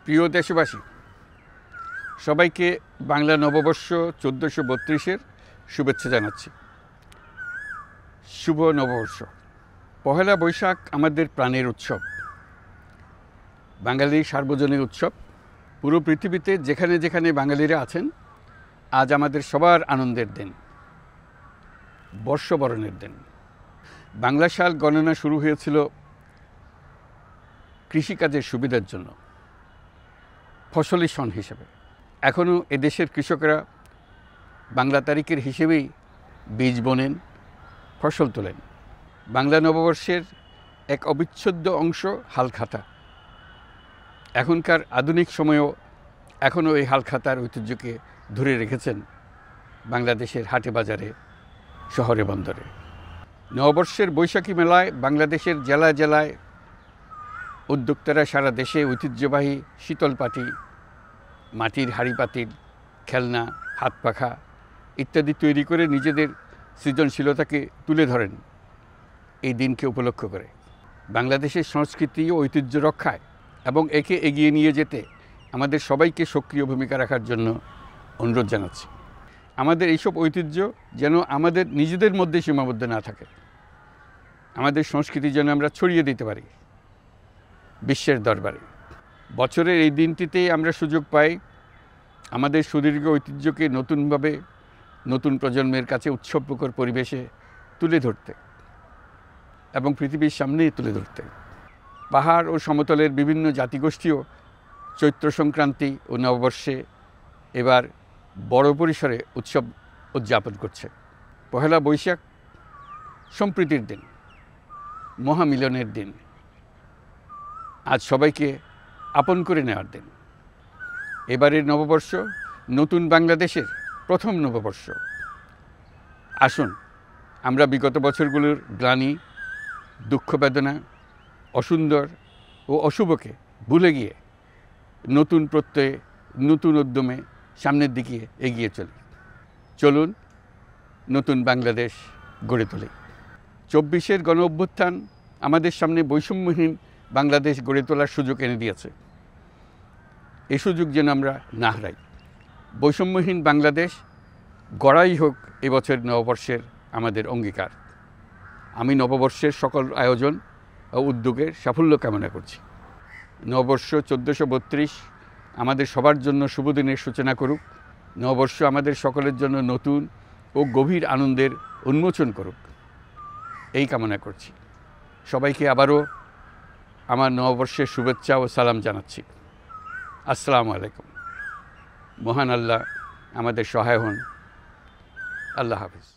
প্রিয় দেশবাসী, সবাইকে বাংলা নববর্ষ 1432-এর শুভেচ্ছা জানাচ্ছি। শুভ নববর্ষ। পহেলা বৈশাখ আমাদের প্রাণের উৎসব, বাঙালির সার্বজনীন উৎসব। পুরো পৃথিবীতে যেখানে যেখানে বাঙালিরা আছেন, আজ আমাদের সবার আনন্দের দিন, বর্ষবরণের দিন। বাংলা সাল গণনা শুরু হয়েছিল কৃষিকাজের সুবিধার জন্য, ফসলি সন হিসেবে। এখনও এদেশের কৃষকরা বাংলা তারিখের হিসেবেই বীজ বোনেন, ফসল তোলেন। বাংলা নববর্ষের এক অবিচ্ছেদ্য অংশ হালখাতা। এখনকার আধুনিক সময়েও এখনও এই হালখাতার ঐতিহ্যকে ধরে রেখেছেন বাংলাদেশের হাটে বাজারে, শহরে বন্দরে। নববর্ষের বৈশাখী মেলায় বাংলাদেশের জেলায় জেলায় উদ্যোক্তারা সারা দেশে ঐতিহ্যবাহী শীতল পাটি, মাটির হাঁড়ি পাতিল, খেলনা, হাত পাখা ইত্যাদি তৈরি করে নিজেদের সৃজনশীলতাকে তুলে ধরেন এই দিনকে উপলক্ষ করে। বাংলাদেশের সংস্কৃতি ও ঐতিহ্য রক্ষায় এবং একে এগিয়ে নিয়ে যেতে আমাদের সবাইকে সক্রিয় ভূমিকা রাখার জন্য অনুরোধ জানাচ্ছি। আমাদের এইসব ঐতিহ্য যেন আমাদের নিজেদের মধ্যে সীমাবদ্ধ না থাকে। আমাদের সংস্কৃতি যেন আমরা ছড়িয়ে দিতে পারি বিশ্বের দরবারে। বছরের এই দিনটিতেই আমরা সুযোগ পাই আমাদের সুদীর্ঘ ঐতিহ্যকে নতুনভাবে নতুন প্রজন্মের কাছে উৎসবমুখর পরিবেশে তুলে ধরতে এবং পৃথিবীর সামনেই তুলে ধরতে। পাহাড় ও সমতলের বিভিন্ন জাতিগোষ্ঠীও চৈত্র সংক্রান্তি ও নববর্ষে এবার বড় পরিসরে উৎসব উদযাপন করছে। পহেলা বৈশাখ সম্প্রীতির দিন, মহামিলনের দিন, আজ সবাইকে আপন করে নেওয়ার দিন। এবারের নববর্ষ নতুন বাংলাদেশের প্রথম নববর্ষ। আসুন আমরা বিগত বছরগুলোর গ্লানি, দুঃখ বেদনা, অসুন্দর ও অশুভকে ভুলে গিয়ে নতুন প্রত্যয়ে, নতুন উদ্যমে সামনের দিকে এগিয়ে চলি। চলুন নতুন বাংলাদেশ গড়ে তুলি। 24-এর গণ অভ্যুত্থান আমাদের সামনে বৈষম্যহীন বাংলাদেশ গড়ে তোলার সুযোগ এনে দিয়েছে। এই সুযোগ যেন আমরা না হারাই। বৈষম্যহীন বাংলাদেশ গড়াই হোক এবছর নববর্ষের আমাদের অঙ্গীকার। আমি নববর্ষের সকল আয়োজন ও উদ্যোগের সাফল্য কামনা করছি। নববর্ষ 1432 আমাদের সবার জন্য শুভদিনের সূচনা করুক। নববর্ষ আমাদের সকলের জন্য নতুন ও গভীর আনন্দের উন্মোচন করুক, এই কামনা করছি। সবাইকে আবারও আমার নববর্ষের শুভেচ্ছা ও সালাম জানাচ্ছি। আসসালামু আলাইকুম। মহান আল্লাহ আমাদের সহায় হন। আল্লাহ হাফিজ।